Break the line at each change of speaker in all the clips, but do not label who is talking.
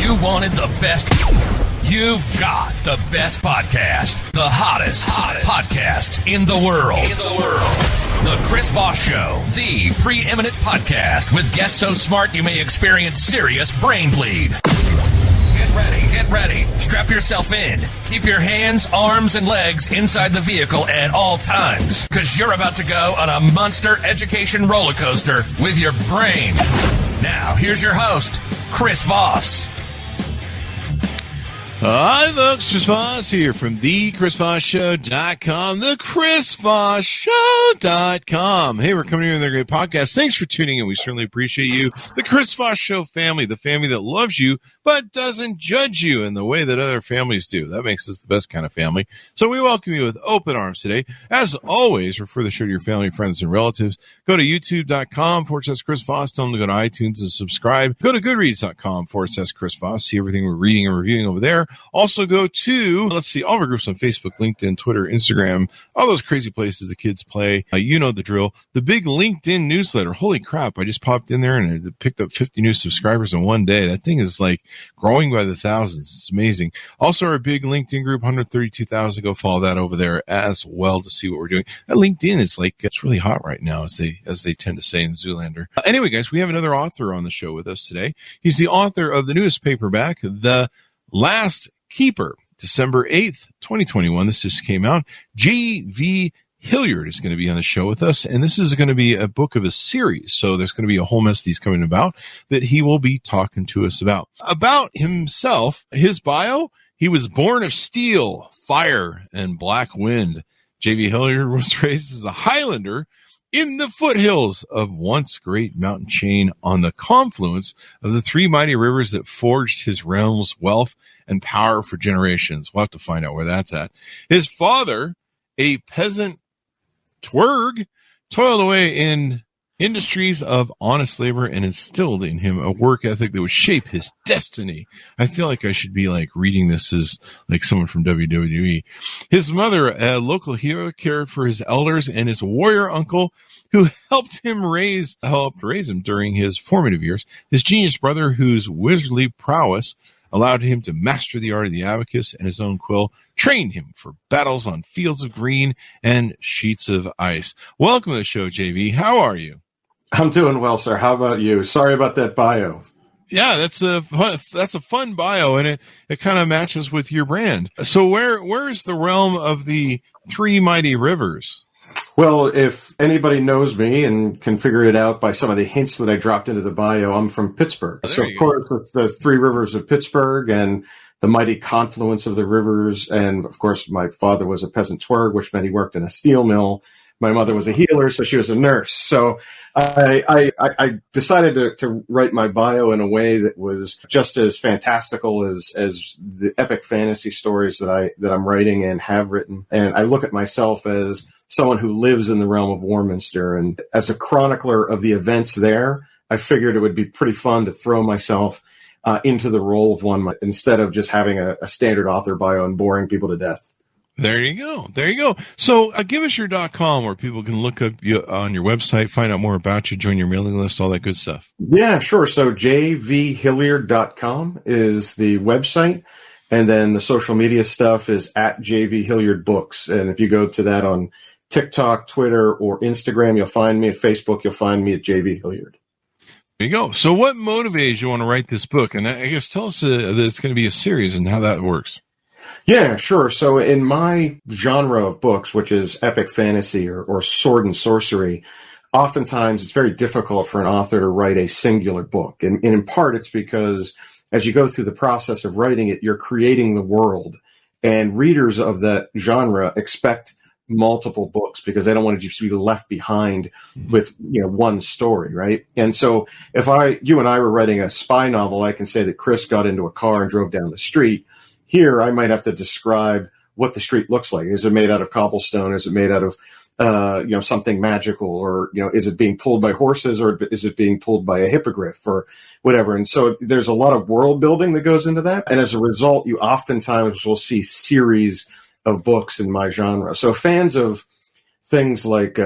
You wanted the best. You've got the best podcast. The hottest podcast in the world. The Chris Voss Show. The preeminent podcast with guests so smart you may experience serious brain bleed. Get ready. Strap yourself in. Keep your hands, arms, and legs inside the vehicle at all times, because you're about to go on a monster education roller coaster with your brain. Now, here's your host, Chris Voss.
Hi, folks. Chris Voss here from thechrisvossshow.com, thechrisvossshow.com. Hey, we're coming here with a great podcast. Thanks for tuning in. We certainly appreciate you. The Chris Voss Show family, the family that loves you but doesn't judge you in the way that other families do. That makes us the best kind of family. So we welcome you with open arms today. As always, refer the show to your family, friends, and relatives. Go to youtube.com/Chris Voss. Tell them to go to iTunes and subscribe. Go to goodreads.com/Chris Voss. See everything we're reading and reviewing over there. Also go to, all of our groups on Facebook, LinkedIn, Twitter, Instagram, all those crazy places the kids play. You know the drill. The big LinkedIn newsletter. Holy crap. I just popped in there and it picked up 50 new subscribers in one day. That thing is like growing by the thousands. It's amazing. Also our big LinkedIn group, 132,000. Go follow that over there as well to see what we're doing. That LinkedIn is like, it's really hot right now, as they tend to say in Zoolander. Anyway, guys, we have another author on the show with us today. He's the author of the newest paperback, The Last Keeper, December 8th, 2021. This just came out. J.V. Hilliard is going to be on the show with us, and this is going to be a book of a series. So there's going to be a whole mess he's coming about that he will be talking to us about. About himself, his bio, he was born of steel, fire, and black wind. J.V. Hilliard was raised as a Highlander in the foothills of once great mountain chain on the confluence of the three mighty rivers that forged his realm's wealth and power for generations. We'll have to find out where that's at. His father, a peasant twerg, toiled away in industries of honest labor and instilled in him a work ethic that would shape his destiny. I feel like I should be like reading this as like someone from WWE. His mother, a local hero, cared for his elders, and his warrior uncle, who helped raise him during his formative years. His genius brother, whose wizardly prowess allowed him to master the art of the abacus and his own quill, trained him for battles on fields of green and sheets of ice. Welcome to the show, JV. How are you?
I'm doing well, sir. How about you? Sorry about that bio.
Yeah, that's a fun bio, and it kind of matches with your brand. So where is the realm of the three mighty rivers?
Well, if anybody knows me and can figure it out by some of the hints that I dropped into the bio, I'm from Pittsburgh. So, of course, with the three rivers of Pittsburgh and the mighty confluence of the rivers, and, of course, my father was a peasant twerg, which meant he worked in a steel mill. My mother was a healer, so she was a nurse. So I decided to write my bio in a way that was just as fantastical as the epic fantasy stories that I'm writing and have written. And I look at myself as someone who lives in the realm of Warminster. And as a chronicler of the events there, I figured it would be pretty fun to throw myself into the role of one instead of just having a standard author bio and boring people to death.
There you go. So give us your .com where people can look up you on your website, find out more about you, join your mailing list, all that good stuff.
Yeah, sure. So jvhilliard.com is the website. And then the social media stuff is at JV Hilliard Books. And if you go to that on TikTok, Twitter, or Instagram, you'll find me. At Facebook, you'll find me at JV Hilliard.
There you go. So what motivates you want to write this book? And I guess tell us that it's going to be a series and how that works.
Yeah, sure. So in my genre of books, which is epic fantasy or sword and sorcery, oftentimes it's very difficult for an author to write a singular book. And in part, it's because as you go through the process of writing it, you're creating the world. And readers of that genre expect multiple books because they don't want to just be left behind with, one story, right? And so if you and I were writing a spy novel, I can say that Chris got into a car and drove down the street. Here, I might have to describe what the street looks like. Is it made out of cobblestone? Is it made out of, something magical? Or, is it being pulled by horses, or is it being pulled by a hippogriff or whatever? And so there's a lot of world building that goes into that. And as a result, you oftentimes will see series of books in my genre. So fans of things like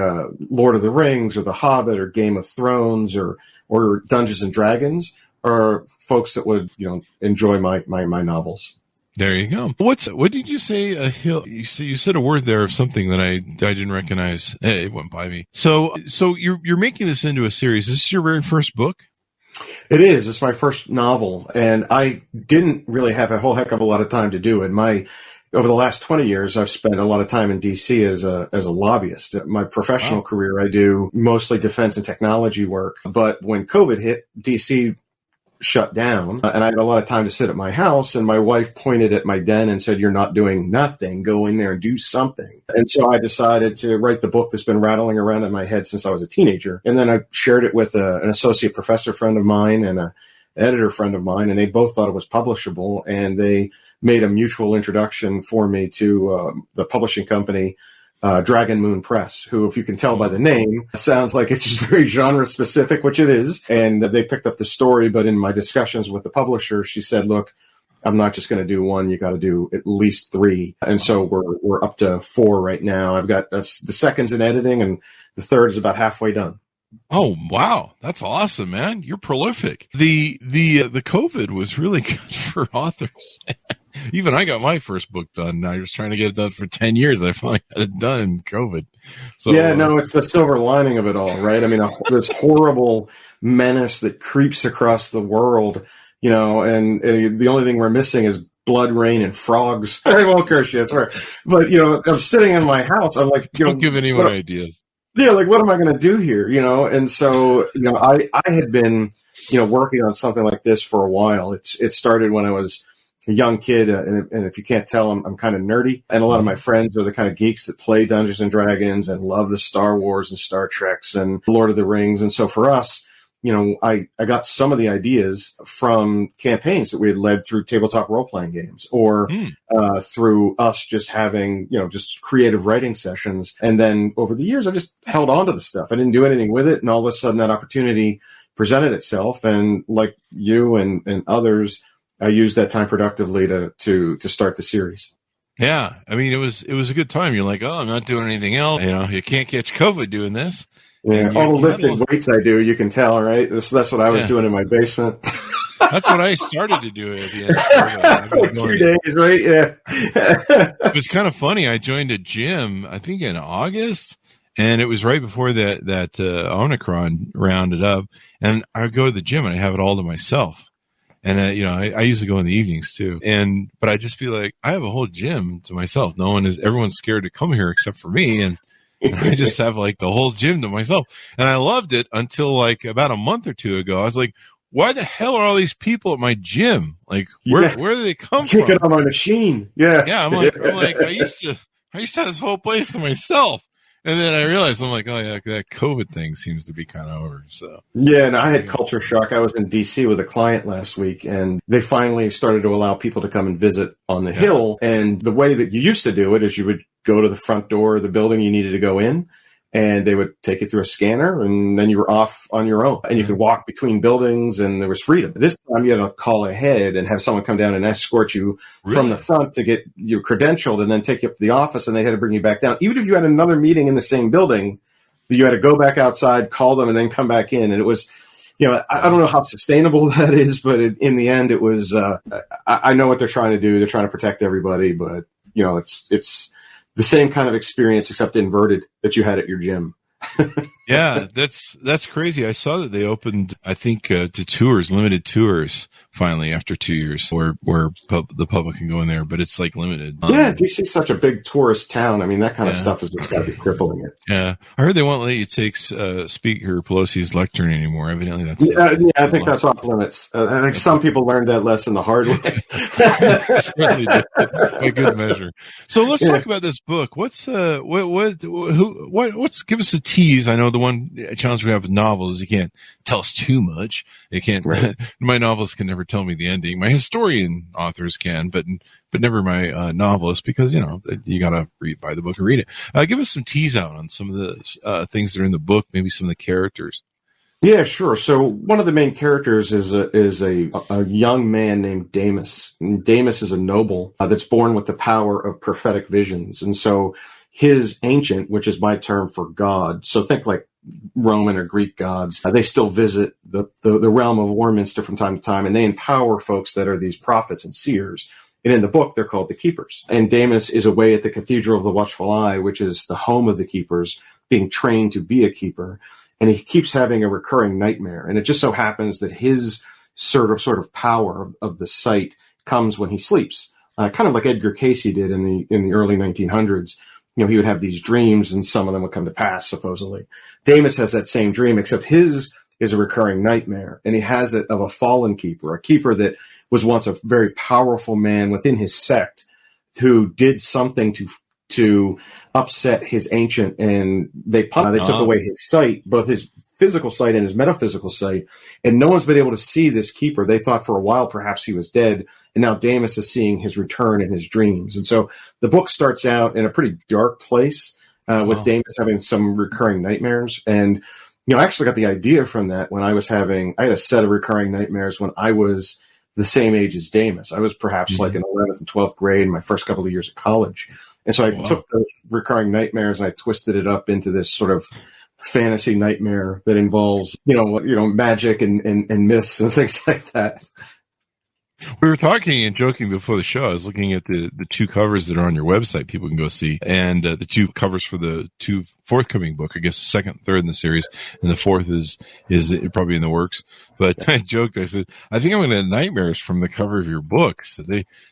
Lord of the Rings or The Hobbit or Game of Thrones or Dungeons and Dragons are folks that would, enjoy my novels.
There you go. What did you say? A hill? You said a word there of something that I didn't recognize. It went by me. So you're making this into a series. Is this your very first book?
It is. It's my first novel, and I didn't really have a whole heck of a lot of time to do it. Over the last 20 years, I've spent a lot of time in DC as a lobbyist. My professional career, I do mostly defense and technology work. But when COVID hit, DC shut down, and I had a lot of time to sit at my house, and my wife pointed at my den and said, "You're not doing nothing. Go in there and do something." And so I decided to write the book that's been rattling around in my head since I was a teenager. And then I shared it with an associate professor friend of mine and an editor friend of mine, and they both thought it was publishable, and they made a mutual introduction for me to the publishing company, Dragon Moon Press, who, if you can tell by the name, sounds like it's just very genre specific, which it is. And they picked up the story. But in my discussions with the publisher, she said, "Look, I'm not just going to do one. You got to do at least 3." And so we're up to 4 right now. I've got the second's in editing, and the third is about halfway done.
Oh, wow. That's awesome, man. You're prolific. The COVID was really good for authors. Even I got my first book done. I was trying to get it done for 10 years. I finally got it done in COVID. So,
yeah, no, it's the silver lining of it all, right? I mean, this horrible menace that creeps across the world, and the only thing we're missing is blood, rain, and frogs. I won't curse you, I swear. But, I'm sitting in my house. I'm like,
don't give anyone ideas.
Yeah, like, what am I going to do here? And so, I had been, working on something like this for a while. It started when I was a young kid, and if you can't tell, I'm kind of nerdy, and a lot of my friends are the kind of geeks that play Dungeons and Dragons and love the Star Wars and Star Treks and Lord of the Rings. And so for us, I got some of the ideas from campaigns that we had led through tabletop role-playing games, or through us just having, just creative writing sessions. And then over the years, I just held on to the stuff. I didn't do anything with it, and all of a sudden that opportunity presented itself. And like you and others, I used that time productively to start the series.
Yeah. I mean, it was a good time. You're like, "Oh, I'm not doing anything else. You can't catch COVID doing this."
Yeah. All the lifting weights I do, you can tell, right? That's what I was doing in my basement.
That's what I started to do at the end of
COVID. 2 days, right? Yeah.
It was kind of funny. I joined a gym, I think in August, and it was right before that Omicron rounded up. And I would go to the gym and I have it all to myself. And, I usually go in the evenings too. But I'd just be like, I have a whole gym to myself. Everyone's scared to come here except for me. And I just have like the whole gym to myself. And I loved it until like about a month or 2 ago. I was like, why the hell are all these people at my gym? Like, where do they come from?
Kicking on my machine. Yeah.
Yeah. I'm like, I used to have this whole place to myself. And then I realized, I'm like, oh yeah, that COVID thing seems to be kind of over. So
yeah, and I had culture shock. I was in DC with a client last week, and they finally started to allow people to come and visit on the Hill. And the way that you used to do it is you would go to the front door of the building you needed to go in, and they would take you through a scanner, and then you were off on your own. And you could walk between buildings, and there was freedom. This time you had to call ahead and have someone come down and escort you from the front to get you credentialed, and then take you up to the office, and they had to bring you back down. Even if you had another meeting in the same building, you had to go back outside, call them, and then come back in. And it was, I don't know how sustainable that is, but in the end, it was, I know what they're trying to do. They're trying to protect everybody, but, it's the same kind of experience, except inverted, that you had at your gym.
Yeah, that's crazy. I saw that they opened, I think, to tours, limited tours, finally after 2 years, where the public can go in there, but it's like limited.
Yeah, DC's such a big tourist town. I mean, that kind of stuff is just got to be crippling it.
Yeah, I heard they won't let you take Speaker Pelosi's lectern anymore. Evidently, that's
I think that's off limits. I think some people learned that lesson the hard way.
Certainly did, by good measure. So let's talk about this book. What's give us a tease. I know the one challenge we have with novels is you can't tell us too much. You can't. Right. My novelists can never tell me the ending. My historian authors can, but never my novelist, because you got to buy the book and read it. Give us some tease out on some of the things that are in the book, maybe some of the characters.
Yeah, sure. So one of the main characters is a young man named Daemus. And Daemus is a noble that's born with the power of prophetic visions, and so his ancient, which is my term for God. So think like Roman or Greek gods. They still visit the realm of Warminster from time to time, and they empower folks that are these prophets and seers. And in the book, they're called the Keepers. And Daemus is away at the Cathedral of the Watchful Eye, which is the home of the Keepers, being trained to be a keeper. And he keeps having a recurring nightmare. And it just so happens that his sort of power of the sight comes when he sleeps. Kind of like Edgar Casey did in the early 1900s. You know, he would have these dreams, and some of them would come to pass, supposedly. Daemus has that same dream, except his is a recurring nightmare. And he has it of a fallen keeper, a keeper that was once a very powerful man within his sect who did something to upset his ancient, and they took away his sight, both his physical sight and his metaphysical sight, and no one's been able to see this keeper. They thought for a while perhaps he was dead, and now Daemus is seeing his return in his dreams. And so the book starts out in a pretty dark place with Daemus having some recurring nightmares. And, you know, I actually got the idea from that when I had a set of recurring nightmares when I was the same age as Daemus. I was perhaps like in 11th and 12th grade in my first couple of years of college. And so I took those recurring nightmares and I twisted it up into this sort of fantasy nightmare that involves, you know, magic and myths and things like that.
We were talking and joking before the show. I was looking at the two covers that are on your website. People can go see, and the two covers for the two forthcoming book. I guess the second, third in the series, and the fourth is probably in the works. But I joked. I said, I think I'm going to have nightmares from the cover of your books.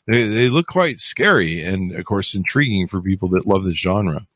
They look quite scary, and of course intriguing for people that love this genre.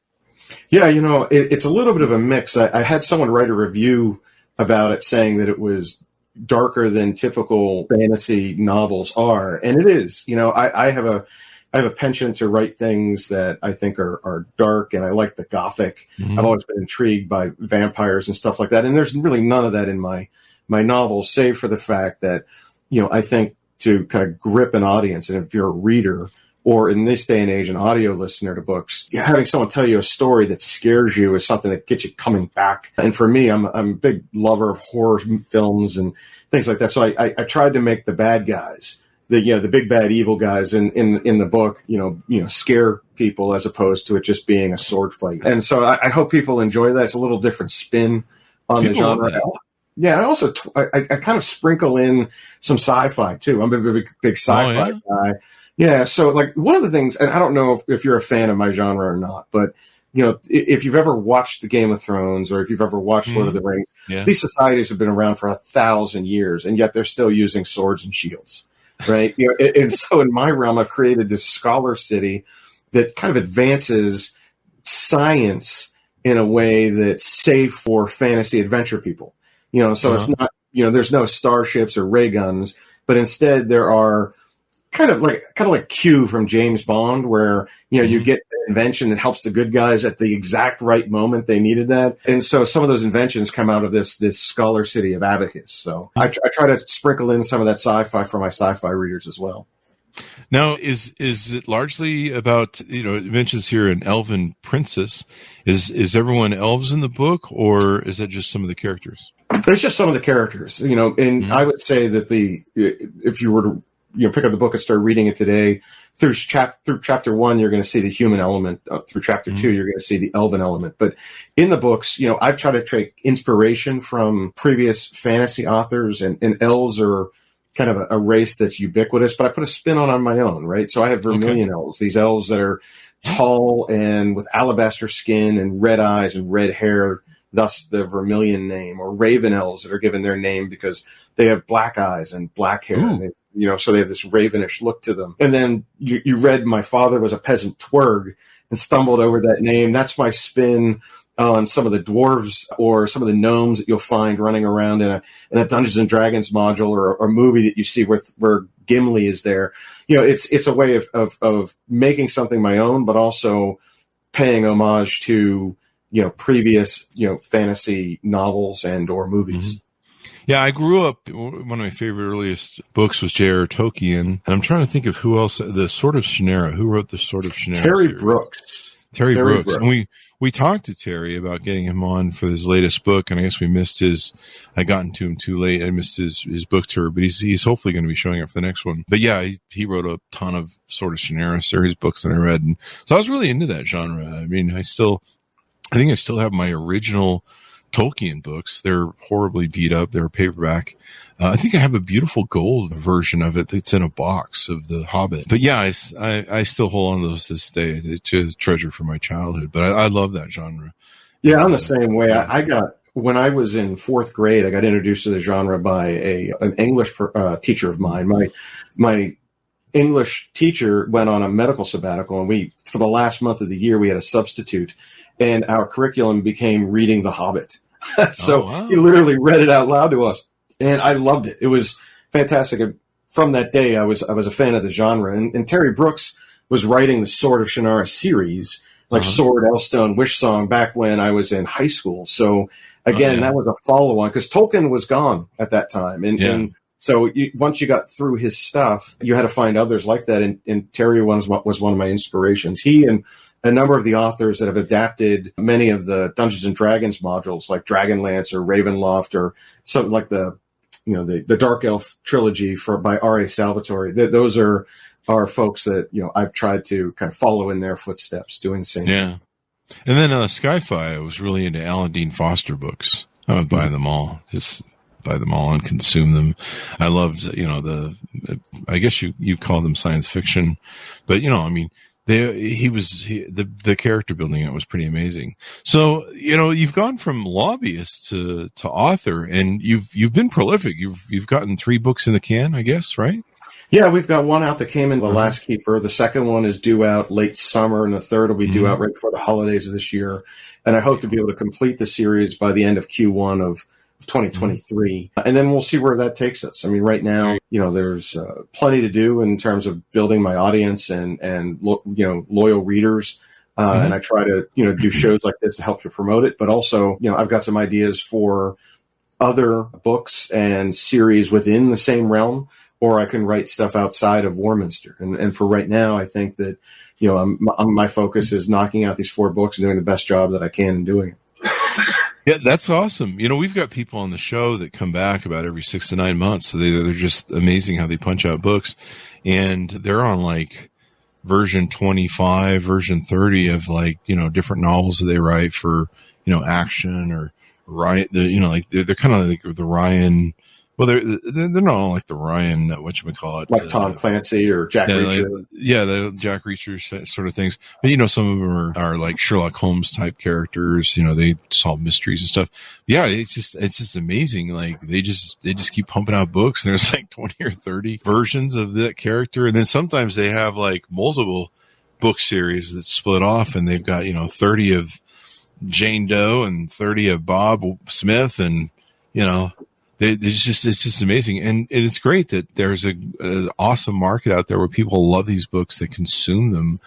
Yeah, you know, it's a little bit of a mix. I had someone write a review about it, saying that it was darker than typical fantasy novels are, and it is. You know, I have a penchant to write things that I think are dark, and I like the gothic. I've always been intrigued by vampires and stuff like that, and there's really none of that in my novels, save for the fact that, you know, I think to kind of grip an audience, and if you're a reader, or in this day and age, an audio listener to books, having someone tell you a story that scares you is something that gets you coming back. And for me, I'm a big lover of horror films and things like that. So I tried to make the bad guys, the big bad evil guys in the book, you know, scare people as opposed to it just being a sword fight. And so I hope people enjoy that. It's a little different spin on the genre. Yeah, I also I kind of sprinkle in some sci-fi too. I'm a big sci-fi guy. Yeah, so like one of the things, and I don't know if you're a fan of my genre or not, but, you know, if you've ever watched the Game of Thrones or if you've ever watched Lord of the Rings, these societies have been around for 1,000 years, and yet they're still using swords and shields, right? You know, and so in my realm, I've created this scholar city that kind of advances science in a way that's safe for fantasy adventure people. You know, so it's not, you know, there's no starships or ray guns, but instead there are kind of like Q from James Bond, where, you know, you get an invention that helps the good guys at the exact right moment they needed that. And so some of those inventions come out of this scholar city of Abacus. So I try to sprinkle in some of that sci-fi for my sci-fi readers as well.
Now, is it largely about, you know, it mentions here an elven princess. Is everyone elves in the book, or is that just some of the characters?
It's just some of the characters, you know, and I would say that if you were to, you know, pick up the book and start reading it today, through chapter 1, you're going to see the human element. Through chapter 2, you're going to see the elven element. But in the books, you know, I've tried to take inspiration from previous fantasy authors, and elves are kind of a race that's ubiquitous, but I put a spin on my own, right? So I have Vermilion elves, these elves that are tall and with alabaster skin and red eyes and red hair, thus the Vermilion name, or raven elves that are given their name because they have black eyes and black hair. And you know, so they have this ravenish look to them. And then you read My Father Was a Peasant Twerg and stumbled over that name. That's my spin on some of the dwarves or some of the gnomes that you'll find running around in a Dungeons and Dragons module or a movie that you see where Gimli is there. You know, it's a way of making something my own, but also paying homage to, you know, previous, you know, fantasy novels and or movies.
Yeah, I grew up, one of my favorite earliest books was J.R.R. Tolkien, and I'm trying to think of who else, The Sword of Shannara. Who wrote The Sword of Shannara?
Terry Brooks.
Terry Brooks. And we talked to Terry about getting him on for his latest book, and I guess we missed I got into him too late. I missed his book tour, but he's hopefully going to be showing up for the next one. But yeah, he wrote a ton of Sword of Shannara series books that I read, and so I was really into that genre. I mean, I think I still have my original Tolkien books. They're horribly beat up. They're paperback. I think I have a beautiful gold version of it that's in a box of The Hobbit. But yeah, I still hold on to those to this day. It's a treasure from my childhood. But I love that genre.
Yeah, I'm the same way. When I was in fourth grade, I got introduced to the genre by an English teacher of mine. My English teacher went on a medical sabbatical, and for the last month of the year, we had a substitute, and our curriculum became reading The Hobbit. So he literally read it out loud to us, and I loved it. It was fantastic. And from that day, I was a fan of the genre, and Terry Brooks was writing the Sword of Shannara series, like Sword, Elstone, Wishsong, back when I was in high school. So again, that was a follow-on, because Tolkien was gone at that time. And so once you got through his stuff, you had to find others like that. And Terry was one of my inspirations. He and a number of the authors that have adapted many of the Dungeons and Dragons modules, like Dragonlance or Ravenloft, or something like the Dark Elf trilogy by R.A. Salvatore. Those are folks that, I've tried to kind of follow in their footsteps, doing the same.
Yeah. And then Sci-Fi, I was really into Alan Dean Foster books. I would buy them all, just buy them all and consume them. I loved, I guess you call them science fiction, but the character building in it was pretty amazing. So, you've gone from lobbyist to author, and you've been prolific. You've gotten 3 books in the can, I guess, right?
Yeah, we've got one out that came in, The Last Keeper. The second one is due out late summer, and the third will be due out right before the holidays of this year. And I hope to be able to complete the series by the end of Q1 of 2023. And then we'll see where that takes us. I mean, right now, there's plenty to do in terms of building my audience and loyal readers. And I try to, do shows like this to help you promote it. But also, I've got some ideas for other books and series within the same realm, or I can write stuff outside of Warminster. And for right now, I think that, my focus is knocking out these 4 books and doing the best job that I can in doing it.
Yeah, that's awesome. We've got people on the show that come back about every 6 to 9 months. So they're just amazing how they punch out books. And they're on like version 25, version 30 of different novels that they write for, action or Ryan. They're kind of like the Ryan. Well, they're not all like the Ryan, whatchamacallit.
Like Tom Clancy or Jack Reacher.
The Jack Reacher sort of things. But, some of them are like Sherlock Holmes type characters. They solve mysteries and stuff. Yeah, it's just amazing. Like they just keep pumping out books, and there's like 20 or 30 versions of that character. And then sometimes they have like multiple book series that split off, and they've got, 30 of Jane Doe and 30 of Bob Smith, and, it's just amazing. And it's great that there's an awesome market out there where people love these books, they consume them.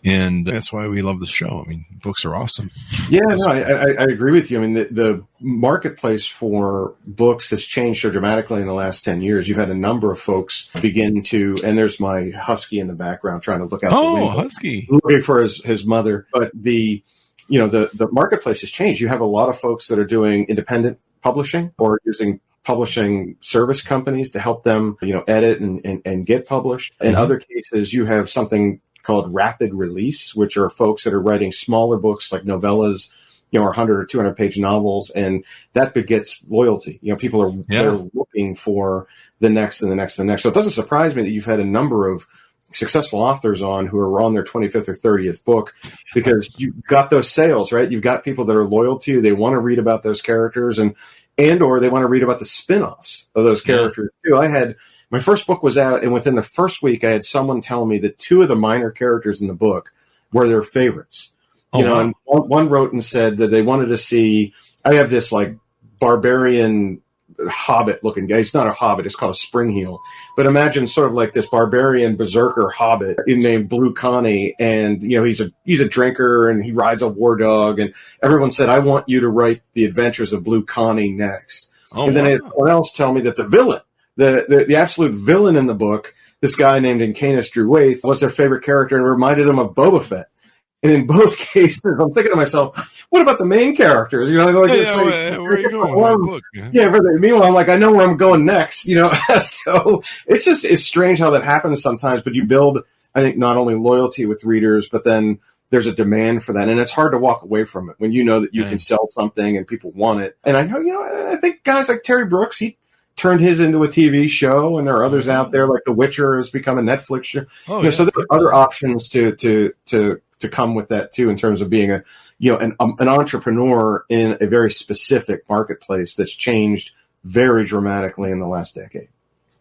And that's why we love the show. I mean, books are awesome.
Yeah, no, I agree with you. I mean, the marketplace for books has changed so dramatically in the last 10 years. You've had a number of folks begin to, and there's my husky in the background trying to look out the window. Oh, husky. Looking for his mother. But the marketplace has changed. You have a lot of folks that are doing independent publishing or using publishing service companies to help them, edit and get published. In other cases, you have something called rapid release, which are folks that are writing smaller books like novellas, or 100 or 200 page novels, and that begets loyalty. People are they're looking for the next and the next and the next. So it doesn't surprise me that you've had a number of successful authors on who are on their 25th or 30th book, because you've got those sales, right? You've got people that are loyal to you. They want to read about those characters and or they want to read about the spin-offs of those characters too. My first book was out, and within the first week, I had someone tell me that 2 of the minor characters in the book were their favorites. And one wrote and said that they wanted to see, I have this like barbarian hobbit looking guy. He's not a hobbit. It's called a springheel. But imagine sort of like this barbarian berserker hobbit named Blue Connie. And, he's a drinker and he rides a war dog. And everyone said, I want you to write the adventures of Blue Connie next. And then I had someone else tell me that the villain, the absolute villain in the book, this guy named Incanus Druwaith, was their favorite character and reminded them of Boba Fett. And in both cases, I'm thinking to myself, what about the main characters? Where are you going? Meanwhile, I'm like, I know where I'm going next. So it's strange how that happens sometimes. But you build, I think, not only loyalty with readers, but then there's a demand for that, and it's hard to walk away from it when you know that you can sell something and people want it. And I know, I think guys like Terry Brooks, he turned his into a TV show, and there are others out there like The Witcher has become a Netflix show. So there are other options to come with that too, in terms of being an entrepreneur in a very specific marketplace that's changed very dramatically in the last decade.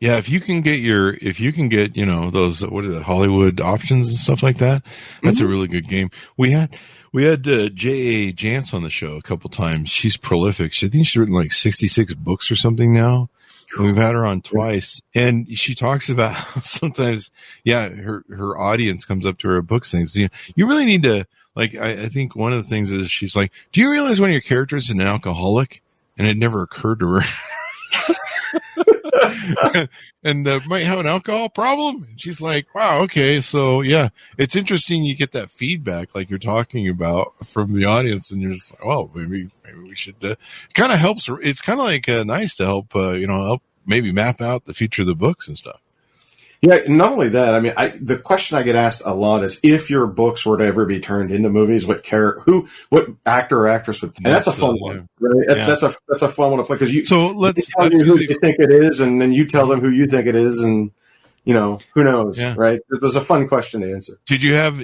Yeah, if you can get those, what are the Hollywood options and stuff like that, that's a really good game. We had J.A. Jance on the show a couple times. She's prolific. I think she's written like 66 books or something now. And we've had her on twice, and she talks about how sometimes, her audience comes up to her at books things. You really need to, like, I think one of the things is she's like, do you realize one of your characters is an alcoholic? And it never occurred to her. and might have an alcohol problem. And she's like, wow, okay. So yeah, it's interesting. You get that feedback like you're talking about from the audience, and you're just like, oh, maybe we should, it kind of helps. It's kind of like nice to help, help maybe map out the future of the books and stuff.
Yeah, not only that, I mean, the question I get asked a lot is, if your books were to ever be turned into movies, what actor or actress would, and that's a fun one, right? That's a fun one to play, because they tell you who you think it is, and then you tell them who you think it is, and who knows, right? It was a fun question to answer.
Do you have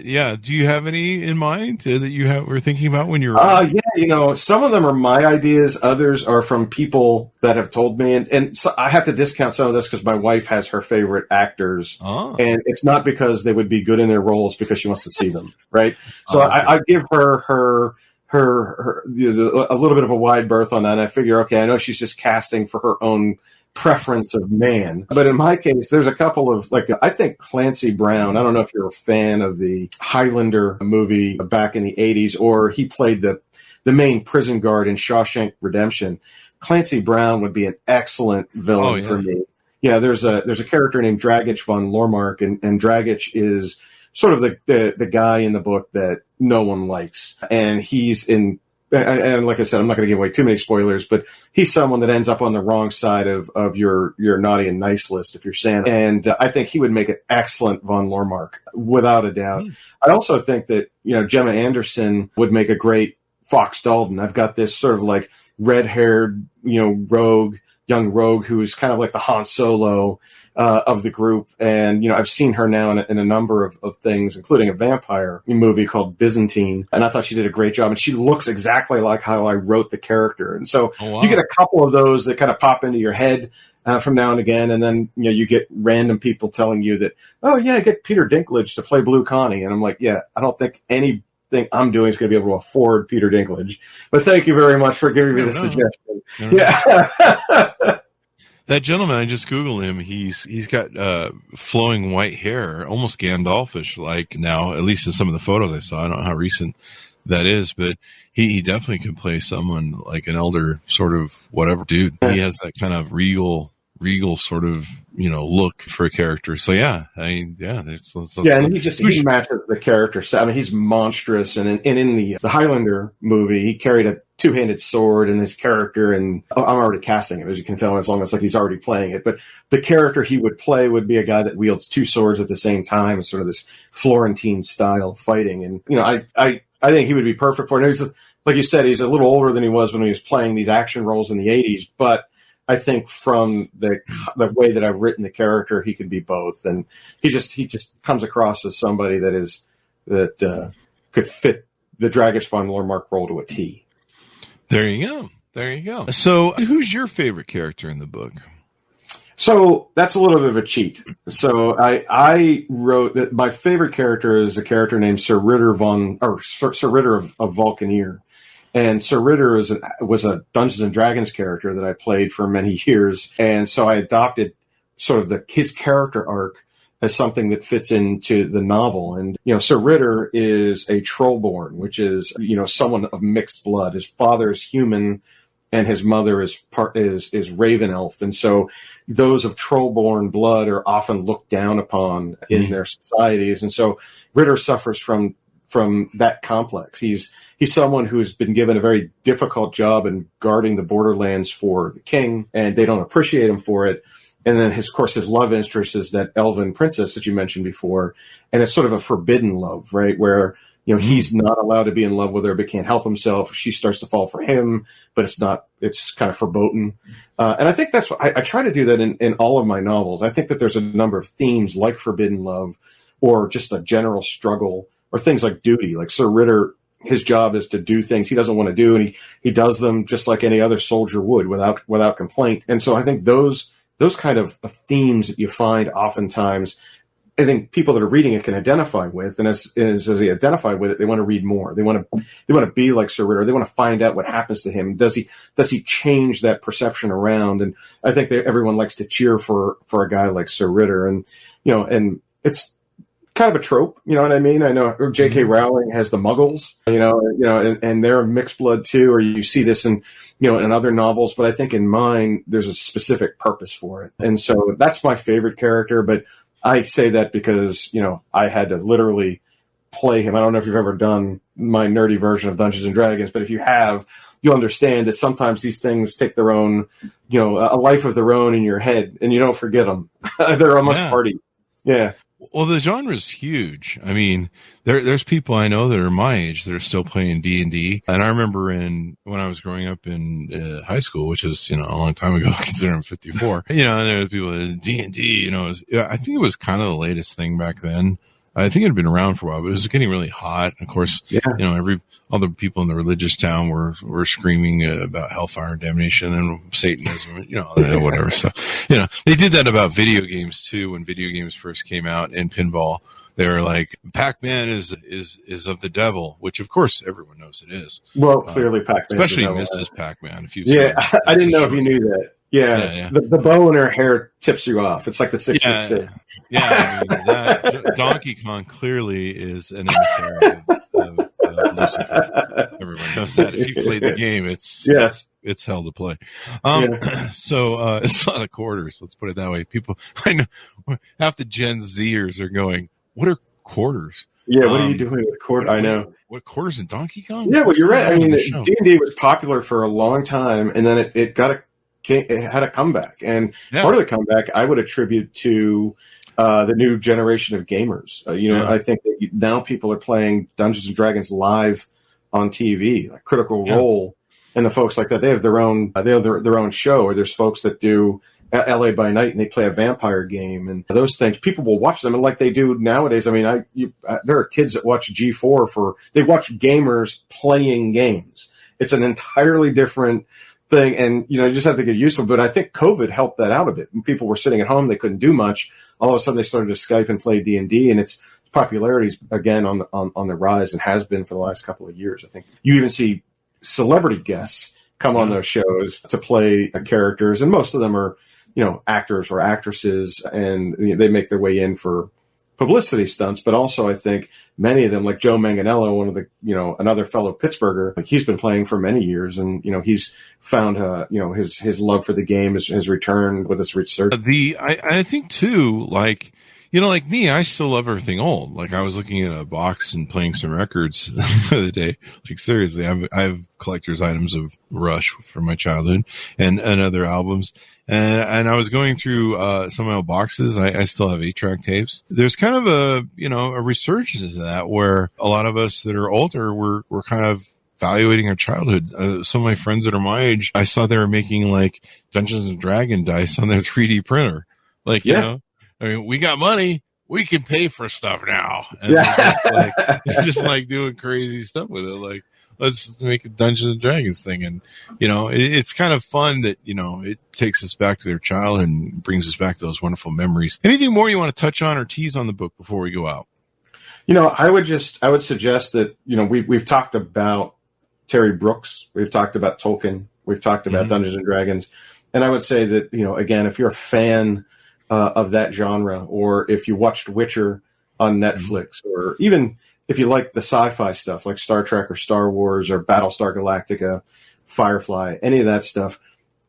any in mind that were thinking about when you were
some of them are my ideas, others are from people that have told me, and so I have to discount some of this because my wife has her favorite actors, and it's not because they would be good in their roles, because she wants to see them, right? So I give her a little bit of a wide berth on that, and I figure, okay, I know she's just casting for her own preference of man. But in my case, there's a couple of, like, I think Clancy Brown, I don't know if you're a fan of the Highlander movie back in the 80s, or he played the main prison guard in Shawshank Redemption. Clancy Brown would be an excellent villain for me. Yeah, there's a character named Dragich von Lormark, and Dragich is sort of the guy in the book that no one likes. And he's in, and like I said, I'm not going to give away too many spoilers, but he's someone that ends up on the wrong side of your naughty and nice list if you're Santa. And I think he would make an excellent von Lormark, without a doubt. I also think that, Gemma Anderson would make a great Fox Dalton. I've got this sort of like red-haired, young rogue who's kind of like the Han Solo of the group. And, I've seen her now in a number of things, including a vampire movie called Byzantine. And I thought she did a great job. And she looks exactly like how I wrote the character. And so you get a couple of those that kind of pop into your head from now and again. And then, you get random people telling you that, oh, yeah, get Peter Dinklage to play Blue Connie. And I'm like, yeah, I don't think anything I'm doing is going to be able to afford Peter Dinklage. But thank you very much for giving me the suggestion. Yeah.
That gentleman, I just Googled him. He's got flowing white hair, almost Gandalfish like now, at least in some of the photos I saw. I don't know how recent that is, but he definitely could play someone like an elder sort of whatever dude. He has that kind of regal sort of, look for a character. So yeah, and he matches the character. I mean, he's monstrous. And in the Highlander movie, he carried a two-handed sword in his character, and I'm already casting him, as you can tell, as long as like he's already playing it. But the character he would play would be a guy that wields two swords at the same time. It's sort of this Florentine style fighting. And, I think he would be perfect for it. He's, like you said, he's a little older than he was when he was playing these action roles in the 80s, but I think from the way that I've written the character, he could be both, and he just comes across as somebody that could fit the Dragich von Lormark role to a T. There you go. So, who's your favorite character in the book?
So that's a little bit of a cheat. So I wrote that my favorite character is a character named Sir Ritter of Vulcaneer. And Sir Ritter was a Dungeons and Dragons character that I played for many years. And so I adopted sort of his character arc as something that fits into the novel. And, Sir Ritter is a Trollborn, which is, someone of mixed blood. His father is human and his mother is Raven Elf. And so those of Trollborn blood are often looked down upon in their societies. And so Ritter suffers from that complex. He's someone who's been given a very difficult job in guarding the borderlands for the king, and they don't appreciate him for it. And then, his love interest is that elven princess that you mentioned before, and it's sort of a forbidden love, right? Where He's not allowed to be in love with her, but can't help himself. She starts to fall for him, but it's kind of verboten. And I think that's what I try to do that in all of my novels. I think that there's a number of themes like forbidden love or just a general struggle or things like duty. Like Sir Ritter, his job is to do things he doesn't want to do, and he does them just like any other soldier would without complaint. And so I think those kind of themes that you find oftentimes, I think people that are reading it can identify with, and as they identify with it, they want to read more. They want to be like Sir Ritter. They want to find out what happens to him. Does he change that perception around? And I think that everyone likes to cheer for a guy like Sir Ritter, and and it's kind of a trope. You know what I mean? I know J.K. Rowling has the Muggles, and they're mixed blood too. Or you see this in other novels, but I think in mine there's a specific purpose for it, and so that's my favorite character, but. I say that because, I had to literally play him. I don't know if you've ever done my nerdy version of Dungeons and Dragons, but if you have, you'll understand that sometimes these things take their own, a life of their own in your head, and you don't forget them. They're almost party. Yeah.
Well, the genre is huge. I mean, there's people I know that are my age that are still playing D&D. And I remember when I was growing up in high school, which is, a long time ago, considering I'm 54, and there were people that D&D, I think it was kind of the latest thing back then. I think it had been around for a while, but it was getting really hot. And of course, all the people in the religious town were screaming about hellfire and damnation and Satanism, whatever stuff. They did that about video games too. When video games first came out and pinball, they were like, Pac-Man is of the devil, which of course everyone knows it is.
Well, clearly Pac-Man,
especially Mrs. Pac-Man.
I didn't know if you knew that. Yeah. The bow in her hair tips you off. It's like the 666.
Yeah, I mean, Donkey Kong clearly is an emissary of Lucifer. Everyone knows that. If you play the game, it's hell to play. So it's a lot of quarters. Let's put it that way. People, I know, half the Gen Zers are going, "What are quarters?"
Yeah, what are you doing with quarters? I know.
What quarters in Donkey Kong?
Yeah, well, you're right. I mean, D&D was popular for a long time, and then it had a comeback, and part of the comeback I would attribute to the new generation of gamers. I think that now people are playing Dungeons and Dragons live on TV, like Critical Role, and the folks like that. They have their own show, or there's folks that do LA by Night and they play a vampire game, and those things. People will watch them, and like they do nowadays. I mean, there are kids that watch G4 they watch gamers playing games. It's an entirely different thing, and you just have to get used to it. But I think COVID helped that out a bit. When people were sitting at home, they couldn't do much. All of a sudden, they started to Skype and play D&D, and its popularity is again on the rise, and has been for the last couple of years. I think you even see celebrity guests come on those shows to play characters, and most of them are actors or actresses, and they make their way in for publicity stunts. But also, I think many of them, like Joe Manganiello, one of the another fellow Pittsburgher, like he's been playing for many years, and he's found his love for the game has returned with his research.
I think too, like me, I still love everything old. Like I was looking at a box and playing some records the other day. Like seriously, I have collector's items of Rush from my childhood and other albums. And I was going through some of my old boxes. I still have 8-track tapes. There's kind of a resurgence of that, where a lot of us that are older, we're kind of evaluating our childhood. Some of my friends that are my age, I saw they were making like Dungeons and Dragon dice on their 3D printer. Like, I mean, we got money. We can pay for stuff now. And they're just like doing crazy stuff with it. Like, let's make a Dungeons and Dragons thing. And, it's kind of fun that, it takes us back to their childhood and brings us back to those wonderful memories. Anything more you want to touch on or tease on the book before we go out?
I would suggest that, we've talked about Terry Brooks. We've talked about Tolkien. We've talked about Dungeons and Dragons. And I would say that, again, if you're a fan of that genre, or if you watched Witcher on Netflix, or even if you like the sci-fi stuff like Star Trek or Star Wars or Battlestar Galactica, Firefly, any of that stuff,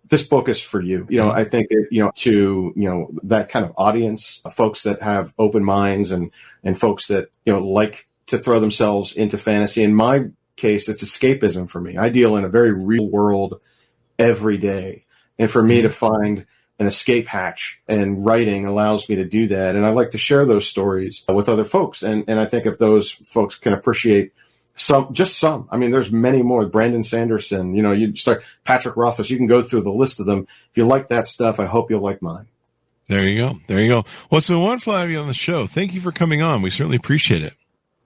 this book is for you. I think to that kind of audience, folks that have open minds and folks that like to throw themselves into fantasy. In my case, it's escapism for me. I deal in a very real world every day, and for me to find an escape hatch, and writing allows me to do that. And I like to share those stories with other folks. And I think if those folks can appreciate some, I mean, there's many more. Brandon Sanderson, you start Patrick Rothfuss, you can go through the list of them. If you like that stuff, I hope you'll like mine.
There you go. Well, it's been wonderful to have you on the show. Thank you for coming on. We certainly appreciate it.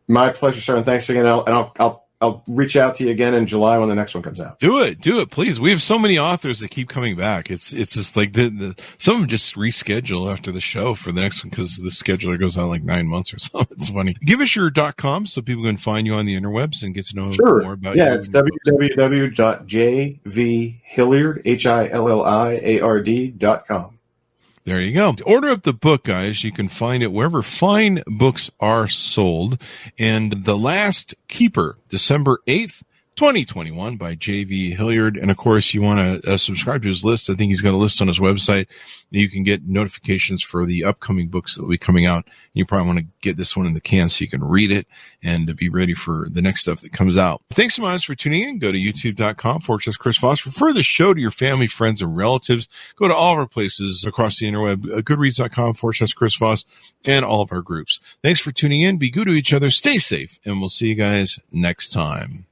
My pleasure, sir. And thanks again. I'll reach out to you again in July when the next one comes out.
Do it, please. We have so many authors that keep coming back. It's just like some of them just reschedule after the show for the next one because the scheduler goes out like 9 months or so. It's funny. Give us your .com so people can find you on the interwebs and get to know more about you.
Yeah, it's www.jvhilliard.com.
There you go. Order up the book, guys. You can find it wherever fine books are sold. And The Last Keeper, December 8th, 2021 by J.V. Hilliard. And of course, you want to subscribe to his list. I think he's got a list on his website. You can get notifications for the upcoming books that will be coming out. You probably want to get this one in the can so you can read it and to be ready for the next stuff that comes out. Thanks so much for tuning in. Go to youtube.com/Chris Voss. Refer the show to your family, friends, and relatives. Go to all of our places across the interweb, goodreads.com/Chris Voss, and all of our groups. Thanks for tuning in. Be good to each other. Stay safe, and we'll see you guys next time.